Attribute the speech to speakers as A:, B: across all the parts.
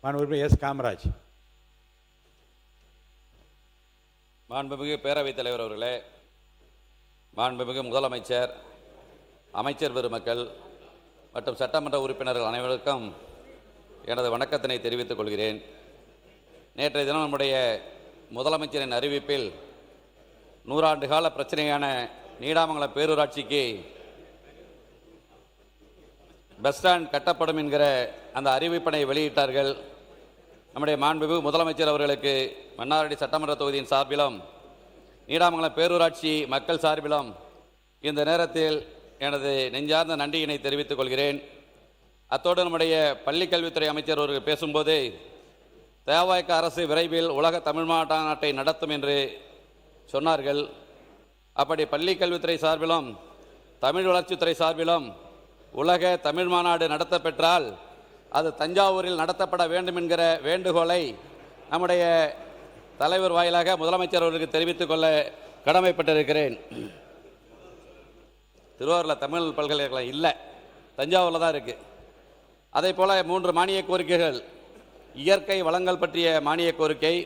A: மாண்புமிகு எஸ் காமராஜ்.
B: மாண்புமிகு பேரவைத் தலைவர் அவர்களே, மாண்புமிகு முதலமைச்சர், அமைச்சர் பெருமக்கள் மற்றும் சட்டமன்ற உறுப்பினர்கள் அனைவருக்கும் எனது வணக்கத்தினை தெரிவித்துக் கொள்கிறேன். நேற்றைய தினம் நம்முடைய முதலமைச்சரின் அறிவிப்பில் 100 ஆண்டு கால பிரச்சனையான நீடாமங்கலம் பேரூராட்சிக்கு பஸ் ஸ்டாண்ட் கட்டப்படும் என்கிற அந்த அறிவிப்பினை வெளியிட்டார்கள். நம்முடைய மாண்புமிகு முதலமைச்சர் அவர்களுக்கு மன்னார்குடி சட்டமன்ற தொகுதியின் சார்பிலும் நீடாமங்கலம் பேரூராட்சி மக்கள் சார்பிலும் இந்த நேரத்தில் எனது நெஞ்சார்ந்த நன்றியினை தெரிவித்துக் கொள்கிறேன். அத்தோடு நம்முடைய பள்ளிக்கல்வித்துறை அமைச்சர் அவர்கள் பேசும்போது தேவாய்க்க அரசு விரைவில் உலக தமிழ் மாநாட்டை நடத்தும் என்று சொன்னார்கள். அப்படி பள்ளிக்கல்வித்துறை சார்பிலும் தமிழ் வளர்ச்சித்துறை சார்பிலும் உலக தமிழ் மாநாடு நடத்த பெற்றால் அது தஞ்சாவூரில் நடத்தப்பட வேண்டும் என்கிற வேண்டுகோளை நம்முடைய தலைவர் வாயிலாக முதலமைச்சர் அவர்களுக்கு தெரிவித்துக் கொள்ள கடமைப்பட்டிருக்கிறேன். திருவாரூரில் தமிழ் பல்கலைக்கழகம் இல்லை, தஞ்சாவூரில் தான் இருக்குது. அதே போல் 3 மானிய கோரிக்கைகள். இயற்கை வளங்கள் பற்றிய மானிய கோரிக்கை.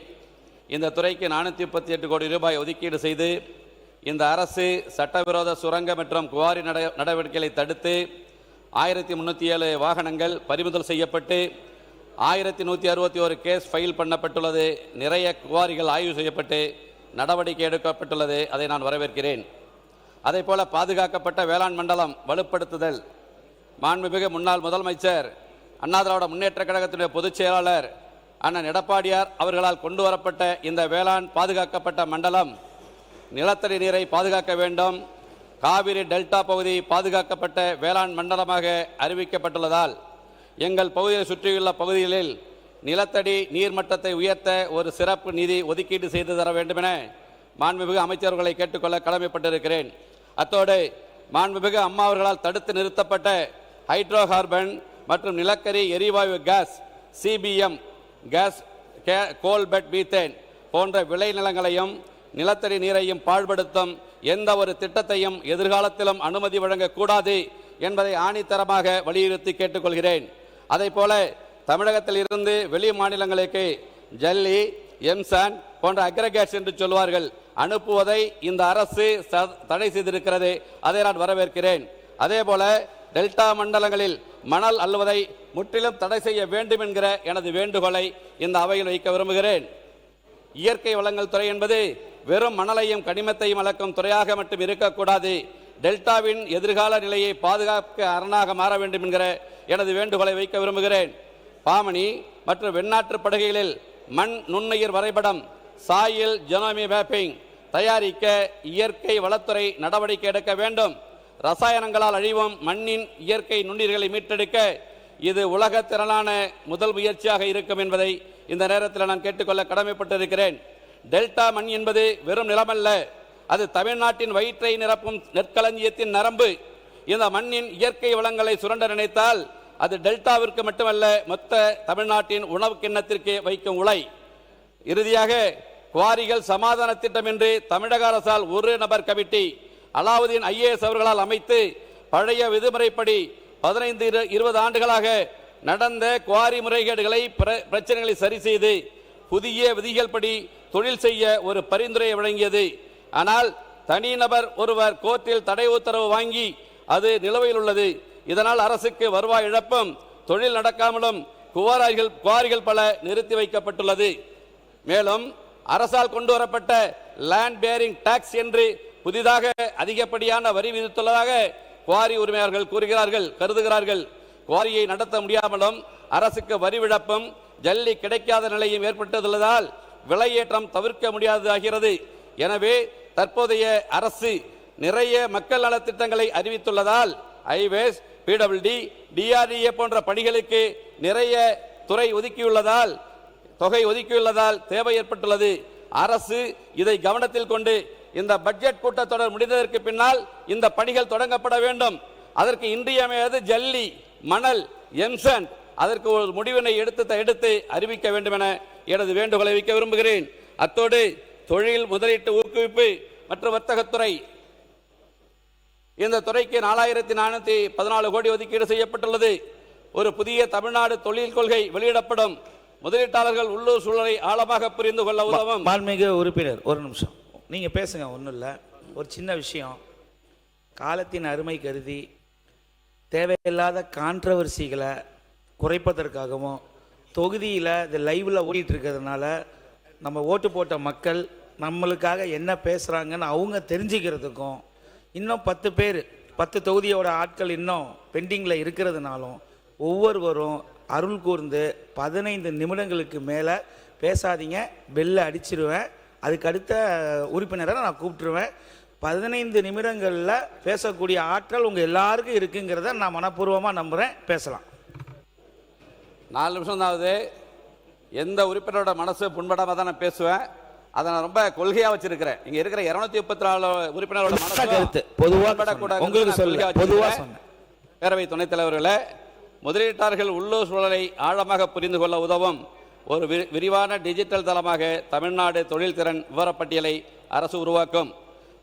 B: இந்த துறைக்கு 438 கோடி ரூபாய் ஒதுக்கீடு செய்து இந்த அரசு சட்டவிரோத சுரங்க மற்றும் குவாரி நடவடிக்கைகளை தடுத்து 1307 வாகனங்கள் பறிமுதல் செய்யப்பட்டு 1161 கேஸ் ஃபைல் பண்ணப்பட்டுள்ளது. நிறைய குவாரிகள் ஆய்வு செய்யப்பட்டு நடவடிக்கை எடுக்கப்பட்டுள்ளது. அதை நான் வரவேற்கிறேன். அதே போல பாதுகாக்கப்பட்ட வேளாண் மண்டலம் வலுப்படுத்துதல். மாண்புமிகு முன்னாள் முதலமைச்சர் அண்ணா திராவிட முன்னேற்ற கழகத்தினுடைய பொதுச் செயலாளர் அண்ணன் எடப்பாடியார் அவர்களால் கொண்டு வரப்பட்ட இந்த வேளாண் பாதுகாக்கப்பட்ட மண்டலம் நிலத்தடி நீரை பாதுகாக்க வேண்டும். காவிரி டெல்டா பகுதி பாதுகாக்கப்பட்ட வேளாண் மண்டலமாக அறிவிக்கப்பட்டுள்ளதால் எங்கள் பகுதியை சுற்றியுள்ள பகுதிகளில் நிலத்தடி நீர்மட்டத்தை உயர்த்த ஒரு சிறப்பு நிதி ஒதுக்கீடு செய்து தர வேண்டும் என மாண்புமிகு அமைச்சர்களை கேட்டுக்கொள்ள கடமைப்பட்டிருக்கிறேன். அத்தோடு மாண்புமிகு அம்மா அவர்களால் தடுத்து நிறுத்தப்பட்ட ஹைட்ரோ கார்பன் மற்றும் நிலக்கரி எரிவாயு கேஸ் சிபிஎம் கேஸ் கோல்பெட் மீத்தேன் போன்ற விளைநிலங்களையும் நிலத்தடி நீரையும் பாழ்படுத்தும் எந்த ஒரு திட்டத்தையும் எதிர்காலத்திலும் அனுமதி வழங்கக்கூடாது என்பதை ஆணித்தரமாக வலியுறுத்தி கேட்டுக்கொள்கிறேன். அதே போல தமிழகத்தில் இருந்து வெளி மாநிலங்களுக்கு ஜல்லி எம்சான் போன்ற அக்ரகேட்ஸ் என்று சொல்வார்கள் அனுப்புவதை இந்த அரசு தடை செய்திருக்கிறது. அதை நான் வரவேற்கிறேன். அதே போல டெல்டா மண்டலங்களில் மணல் அள்ளுவதை முற்றிலும் தடை செய்ய வேண்டும் என்கிற எனது வேண்டுகோளை இந்த அவையில் வைக்க விரும்புகிறேன். இயற்கை வளங்கள் துறை என்பது வெறும் மணலையும் கனிமத்தையும் அளக்கும் துறையாக மட்டும் இருக்கக்கூடாது. டெல்டாவின் எதிர்கால நிலையை பாதுகாக்க அரணாக மாற வேண்டும் என்கிற எனது வேண்டுகோளை வைக்க விரும்புகிறேன். பாமணி மற்றும் வெண்ணாற்று படுகைகளில் மண் நுண்ணுயிர் வரைபடம் சாயில் ஜெனோமி மேப்பிங் தயாரிக்க இயற்கை வளத்துறை நடவடிக்கை எடுக்க வேண்டும். ரசாயனங்களால் அழிவும் மண்ணின் இயற்கை நுண்ணுயிர்களை மீட்டெடுக்க இது உலக திறனான முதல் முயற்சியாக இருக்கும் என்பதை இந்த நேரத்தில் நான் கேட்டுக்கொள்ள கடமைப்பட்டிருக்கிறேன். டெல்டா மண் என்பது வெறும் நிலமல்ல, அது தமிழ்நாட்டின் வயிற்றை நிரப்பும் நெற்களஞ்சியத்தின் நரம்பு. இந்த மண்ணின் இயற்கை வளங்களை சுரண்ட நினைத்தால் அது டெல்டாவிற்கு மட்டுமல்ல, மொத்த தமிழ்நாட்டின் உணவு கிண்ணத்திற்கு வைக்கும் உலை. இறுதியாக குவாரிகள் சமாதான திட்டம் என்று தமிழக அரசால் ஒரு நபர் கமிட்டி அலாவுதீன் IAS அவர்களால் அமைத்து பழைய விதிமுறைப்படி 15-20 ஆண்டுகளாக நடந்த குவாரி முறைகேடுகளை பிரச்சனைகளை சரி செய்து புதிய விதிகள் படி தொழில் செய்ய ஒரு பரிந்துரையை வழங்கியது. ஆனால் தனிநபர் ஒருவர் கோர்ட்டில் தடை உத்தரவு வாங்கி அது நிலுவையில் உள்ளது. இதனால் அரசுக்கு வருவாய் இழப்பும் தொழில் நடக்காமலும் குவாரிகள் பல நிறுத்தி வைக்கப்பட்டுள்ளது. மேலும் அரசால் கொண்டு வரப்பட்ட லேண்ட் பேரிங் டாக்ஸ் என்று புதிதாக அதிகப்படியான வரி விதித்துள்ளதாக குவாரி உரிமையாளர்கள் கருதுகிறார்கள். குவாரியை நடத்த முடியாமலும் அரசுக்கு வரி இழப்பும் ஜல்லி கிடைக்காத நிலையும் ஏற்பட்டுள்ளதால் விலையேற்றம் தவிர்க்க முடியாததாகிறது. எனவே தற்போதைய அரசு நிறைய மக்கள் நலத்திட்டங்களை அறிவித்துள்ளதால் ஹைவேஸ், PWD, DRDA போன்ற பணிகளுக்கு நிறைய தொகை ஒதுக்கியுள்ளதால் தேவை ஏற்பட்டுள்ளது. அரசு இதை கவனத்தில் கொண்டு இந்த பட்ஜெட் கூட்டத்தொடர் முடிந்ததற்கு பின்னால் இந்த பணிகள் தொடங்கப்பட வேண்டும். அதற்கு இன்றியமையாது ஜல்லி, மணல், எம்சான் அதற்கு ஒரு முடிவினை எடுத்து அறிவிக்க வேண்டும் என எனது வேண்டுகோளை வைக்க விரும்புகிறேன். அத்தோடு தொழில் முதலீட்டு ஊக்குவிப்பு மற்றும் வர்த்தகத்துறை, இந்த துறைக்கு 4414 கோடி ஒதுக்கீடு செய்யப்பட்டுள்ளது. ஒரு புதிய தமிழ்நாடு தொழில் கொள்கை வெளியிடப்படும். முதலீட்டாளர்கள் உள்ளூர் சூழலை ஆழமாக புரிந்து கொள்ள உதவும்.
A: மாண்புமிகு உறுப்பினர் ஒரு நிமிஷம் நீங்க பேசுங்க. ஒன்றும் இல்லை, ஒரு சின்ன விஷயம். காலத்தின் அருமை கருதி தேவையில்லாத கான்ட்ரவர்சிகளை குறைப்பதற்காகவும் தொகுதியில் இது லைவில் ஓடிட்டு இருக்கிறதுனால நம்ம ஓட்டு போட்ட மக்கள் நம்மளுக்காக என்ன பேசுகிறாங்கன்னு அவங்க தெரிஞ்சுக்கிறதுக்கும் இன்னும் 10 பேர் 10 தொகுதியோட ஆட்கள் இன்னும் பெண்டிங்கில் இருக்கிறதுனாலும் ஒவ்வொருவரும் அருள் கூர்ந்து 15 நிமிடங்களுக்கு மேலே பேசாதீங்க, பெல்லை அடிச்சிருவேன். அதுக்கு அடுத்த உறுப்பினரை நான் கூப்பிட்டுருவேன். 15 நிமிடங்களில் பேசக்கூடிய ஆட்கள் உங்கள் எல்லாருக்கும் இருக்குங்கிறத நான் மனப்பூர்வமாக நம்புகிறேன். பேசலாம்.
B: 4 நிமிஷம் தான் ஆகுது. எந்த உறுப்பினரோட மனசு புண்படாமல் தான் நான் பேசுவேன். அதை நான் ரொம்ப கொள்கையாக வச்சிருக்கிறேன். இங்கே இருக்கிற 234 உறுப்பினரோட மனசு பொதுவாக பேரவை துணைத் தலைவர்களே, முதலீட்டாளர்கள் உள்ளூர் சூழலை ஆழமாக புரிந்து கொள்ள உதவும் ஒரு விரிவான டிஜிட்டல் தளமாக தமிழ்நாடு தொழில்திறன் விவரப்பட்டியலை அரசு உருவாக்கும்.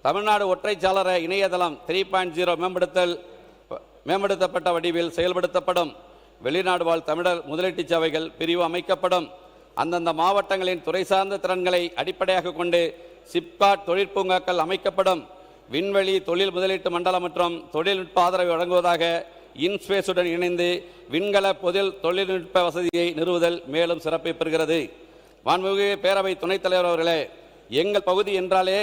B: தமிழ்நாடு ஒற்றைச்சாளர இணையதளம் 3.0 மேம்படுத்தப்பட்ட வடிவில் செயல்படுத்தப்படும். வெளிநாடு வாழ் தமிழர் முதலீட்டு சேவைகள் பிரிவு அமைக்கப்படும். அந்தந்த மாவட்டங்களின் துறை சார்ந்த திறன்களை அடிப்படையாக கொண்டு சிப்காட் தொழிற்பூங்காக்கள் அமைக்கப்படும். விண்வெளி தொழில் முதலீட்டு மண்டலம் மற்றும் தொழில்நுட்ப ஆதரவை வழங்குவதாக இன்ஸ்பேஸுடன் இணைந்து விண்கல பொதில் தொழில்நுட்ப வசதியை நிறுவுதல் மேலும் சிறப்பை பெறுகிறது. மாண்புமிகு பேரவை துணைத் தலைவர் அவர்களே, எங்கள் பகுதி என்றாலே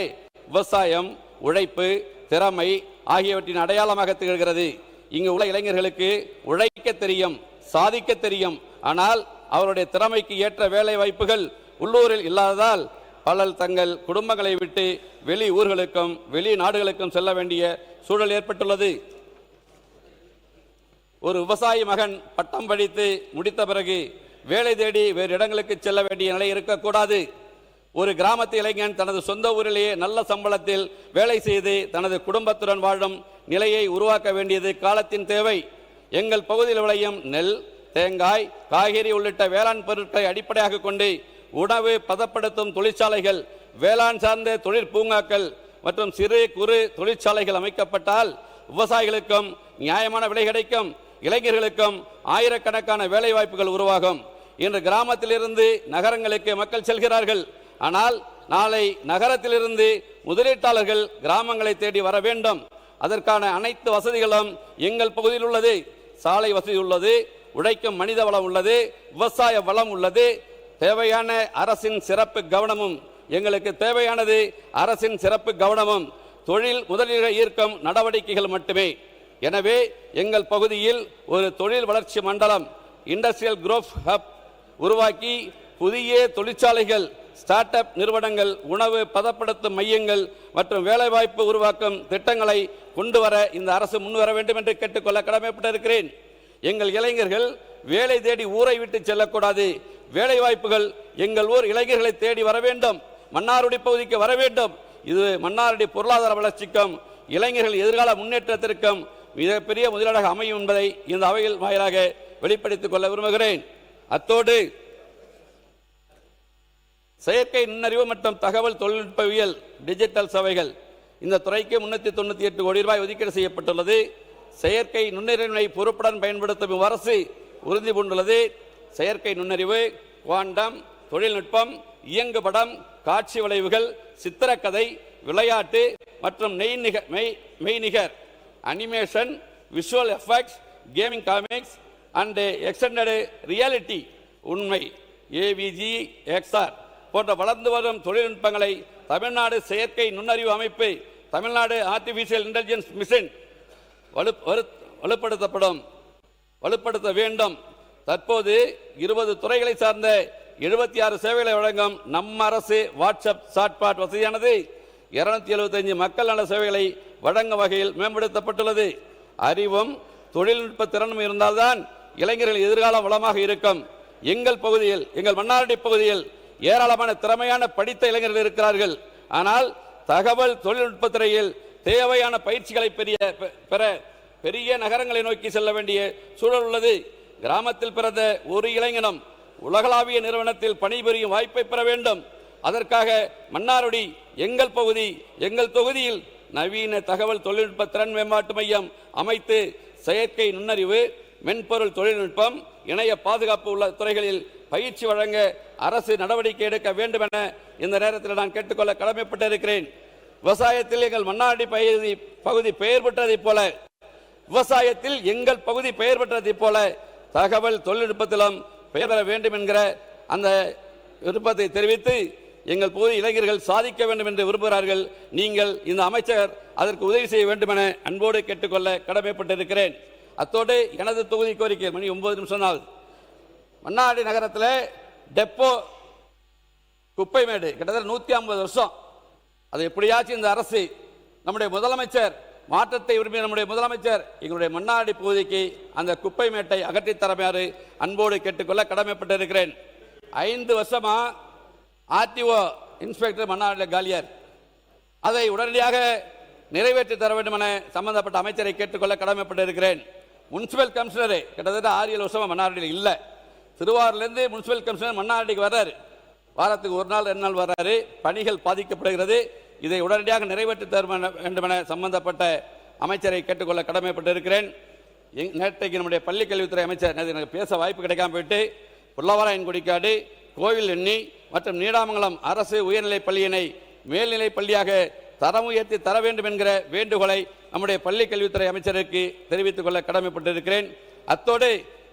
B: விவசாயம், உழைப்பு, திறமை ஆகியவற்றின் அடையாளமாக திகழ்கிறது. இங்கு உள்ள இளைஞர்களுக்கு உழைக்க தெரியும், சாதிக்க தெரியும். ஆனால் அவருடைய திறமைக்கு ஏற்ற வேலை வாய்ப்புகள் உள்ளூரில் இல்லாததால் பலர் தங்கள் குடும்பங்களை விட்டு வெளி ஊர்களுக்கும் வெளிநாடுகளுக்கும் செல்ல வேண்டிய சூழல் ஏற்பட்டுள்ளது. ஒரு விவசாயி மகன் பட்டம் படித்து முடித்த பிறகு வேலை தேடி வேறு இடங்களுக்கு செல்ல வேண்டிய நிலை இருக்கக்கூடாது. ஒரு கிராமத்து இளைஞன் தனது சொந்த ஊரிலேயே நல்ல சம்பளத்தில் வேலை செய்து தனது குடும்பத்துடன் வாழும் நிலையை உருவாக்க வேண்டியது காலத்தின் தேவை. எங்கள் பகுதியில் விளையும் நெல், தேங்காய், காய்கறி உள்ளிட்ட வேளாண் பொருட்களை அடிப்படையாக கொண்டு உணவு பதப்படுத்தும் தொழிற்சாலைகள், வேளாண் சார்ந்த தொழிற்பூங்காக்கள் மற்றும் சிறு குறு தொழிற்சாலைகள் அமைக்கப்பட்டால் விவசாயிகளுக்கும் நியாயமான விலை கிடைக்கும், இளைஞர்களுக்கும் ஆயிரக்கணக்கான வேலை வாய்ப்புகள் உருவாகும். இன்று கிராமத்திலிருந்து நகரங்களுக்கு மக்கள் செல்கிறார்கள். ஆனால் நாளை நகரத்திலிருந்து முதலீட்டாளர்கள் கிராமங்களை தேடி வர வேண்டும். அதற்கான அனைத்து வசதிகளும் எங்கள் பகுதியில் உள்ளது. சாலை வசதி உள்ளது, உழைக்கும் மனித வளம் உள்ளது, விவசாய வளம் உள்ளது. தேவையான அரசின் சிறப்பு கவனமும் எங்களுக்கு தேவையானது அரசின் சிறப்பு கவனமும் தொழில் முதலீடுகளை ஈர்க்கும் நடவடிக்கைகள் மட்டுமே. எனவே எங்கள் பகுதியில் ஒரு தொழில் வளர்ச்சி மண்டலம் இண்டஸ்ட்ரியல் குரோத் ஹப் உருவாக்கி புதிய தொழிற்சாலைகள், ஸ்டார்ட் அப் நிறுவனங்கள், உணவு பதப்படுத்தும் மையங்கள் மற்றும் வேலைவாய்ப்பு உருவாக்கும் திட்டங்களை கொண்டு வர இந்த அரசு முன்வர வேண்டும் என்று கேட்டுக்கொள்ள கடமைப்பட்டிருக்கிறேன். எங்கள் இளைஞர்கள் வேலை தேடி ஊரை விட்டு செல்லக்கூடாது. வேலை வாய்ப்புகள் எங்கள் ஊர் இளைஞர்களை தேடி வர வேண்டும், மன்னார்குடி பகுதிக்கு வர வேண்டும். இது மன்னார்குடி பொருளாதார வளர்ச்சிக்கும் இளைஞர்கள் எதிர்கால முன்னேற்றத்திற்கும் மிகப்பெரிய முதலீடாக அமையும் என்பதை இந்த அவையில் வாயிலாக வெளிப்படுத்திக் கொள்ள விரும்புகிறேன். அத்தோடு செயற்கை நுண்ணறிவு மற்றும் தகவல் தொழில்நுட்பவியல் டிஜிட்டல் சேவைகள் இந்த துறைக்கு 398 கோடி ரூபாய் ஒதுக்கீடு செய்யப்பட்டுள்ளது. செயற்கை நுண்ணறிவினை பொறுப்புடன் பயன்படுத்தும் அரசு உறுதி பூண்டுள்ளது. செயற்கை நுண்ணறிவு, குவாண்டம் தொழில்நுட்பம், இயங்குபடம், காட்சி விளைவுகள், சித்திரக்கதை, விளையாட்டு மற்றும் மெய்நிகர் animation, visual effects, gaming comics and extended reality, உண்மை, ஏவிஜி, எக்ஸ்ஆர் போன்ற வளர்ந்து வரும் தொழில்நுட்பங்களை தமிழ்நாடு செயற்கை நுண்ணறிவு அமைப்பு, தமிழ்நாடு ஆர்டிபிஷியல் இன்டெலிஜென்ஸ் மிஷன் வலுப்படுத்த வேண்டும். தற்போது 20 துறைகளை சார்ந்த 76 சேவைகளை வழங்கும் நம்ம அரசு வாட்ஸ்அப் சாட்பாட் வசதியானது 275 மக்கள் நல சேவைகளை வழங்கும் வகையில் மேம்படுத்தப்பட்டுள்ளது. அறிவும் தொழில்நுட்ப திறனும் இருந்தால்தான் இளைஞர்கள் எதிர்காலம் வளமாக இருக்கும். எங்கள் பகுதியில், எங்கள் மன்னார்குடி பகுதியில் ஏராளமான திறமையான படித்த இளைஞர்கள் இருக்கிறார்கள். ஆனால் தகவல் தொழில்நுட்ப துறையில் தேவையான பயிற்சிகளை பெற பெரிய நகரங்களை நோக்கி செல்ல வேண்டிய சூழல் உள்ளது. கிராமத்தில் பிறந்த ஒரு இளைஞனும் உலகளாவிய நிறுவனத்தில் பணிபுரியும் வாய்ப்பை பெற வேண்டும். அதற்காக மன்னார்குடி எங்கள் பகுதி, எங்கள் தொகுதியில் நவீன தகவல் தொழில்நுட்ப திறன் மேம்பாட்டு மையம் அமைத்து செயற்கை நுண்ணறிவு, மென்பொருள் தொழில்நுட்பம், இணைய பாதுகாப்பு உள்ள துறைகளில் பயிற்சி வழங்க அரசு நடவடிக்கை எடுக்க வேண்டும் என இந்த நேரத்தில் நான் கேட்டுக்கொள்ள கடமைப்பட்டிருக்கிறேன். விவசாயத்தில் எங்கள் மன்னாடி பகுதி பெயர் பெற்றதைப் போல, விவசாயத்தில் எங்கள் பகுதி பெயர் பெற்றதைப் போல தகவல் தொழில்நுட்பத்திலும் பெயர் பெற வேண்டும் என்கிற அந்த விருப்பத்தை தெரிவித்து எங்கள் பகுதி இளைஞர்கள் சாதிக்க வேண்டும் என்று விரும்புகிறார்கள். நீங்கள் இந்த அமைச்சர் அதற்கு உதவி செய்ய வேண்டும் என அன்போடு கேட்டுக்கொள்ள கடமைப்பட்டிருக்கிறேன். அத்தோடு எனது தொகுதி கோரிக்கை, மணி 9 நிமிஷம் ஆகுது. மன்னாடி நகரத்தில் டெப்போ குப்பைமேடு கிட்டத்தட்ட 150 வருஷம். அது எப்படியாச்சும் இந்த அரசு, நம்முடைய முதலமைச்சர், மாற்றத்தை விரும்பிய நம்முடைய முதலமைச்சர் எங்களுடைய மன்னாடி பகுதிக்கு அந்த குப்பை மேட்டை அகற்றித்தரமாறு அன்போடு கேட்டுக்கொள்ள கடமைப்பட்டிருக்கிறேன். 5 வருஷமா ஆர்டிஓ இன்ஸ்பெக்டர் மன்னாடியில் காலியார். அதை உடனடியாக நிறைவேற்றி தர வேண்டும் என சம்பந்தப்பட்ட அமைச்சரை கேட்டுக்கொள்ள கடமைப்பட்டிருக்கிறேன். முனிசிபல் கமிஷனரு கிட்டத்தட்ட 6-7 வருஷமா மன்னாடியில் இல்லை. திருவாரூர்லேருந்து முனிசிபல் கமிஷனர் மன்னாடிக்கு வர்றாரு. வாரத்துக்கு 1 நாள் 2 நாள் வர்றாரு. பணிகள் பாதிக்கப்படுகிறது. இதை உடனடியாக நிறைவேற்றி தர வேண்டும் என சம்பந்தப்பட்ட அமைச்சரை கேட்டுக்கொள்ள கடமைப்பட்டிருக்கிறேன். நேற்றைக்கு நம்முடைய பள்ளிக்கல்வித்துறை அமைச்சர் எனக்கு பேச வாய்ப்பு கிடைக்காம போயிட்டு புல்லவராயன்குடிக்காடு, கோவில் எண்ணி மற்றும் நீடாமங்கலம் அரசு உயர்நிலைப் பள்ளியினை மேல்நிலைப் பள்ளியாக தரம் உயர்த்தி தர வேண்டும் என்கிற வேண்டுகோளை நம்முடைய பள்ளிக்கல்வித்துறை அமைச்சருக்கு தெரிவித்துக் கொள்ள கடமைப்பட்டிருக்கிறேன். அத்தோடு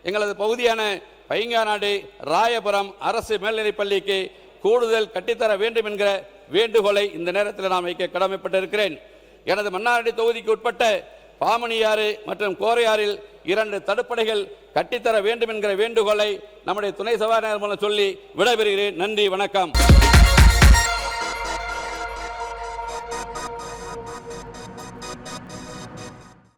B: எங்களது பகுதியான பைங்காநாடு ராயபுரம் அரசு மேல்நிலைப் பள்ளிக்கு கூடுதல் கட்டித்தர வேண்டும் என்கிற வேண்டுகோளை இந்த நேரத்தில் நான் வைக்க கடமைப்பட்டிருக்கிறேன். எனது மன்னாடி தொகுதிக்கு உட்பட்ட பாமணியாறு மற்றும் கோரையாறில் 2 தடுப்பணைகள் கட்டித்தர வேண்டும் என்கிற வேண்டுகோளை நம்முடைய துணை சபாநாயகர் மூலம் சொல்லி விடைபெறுகிறேன். நன்றி, வணக்கம்.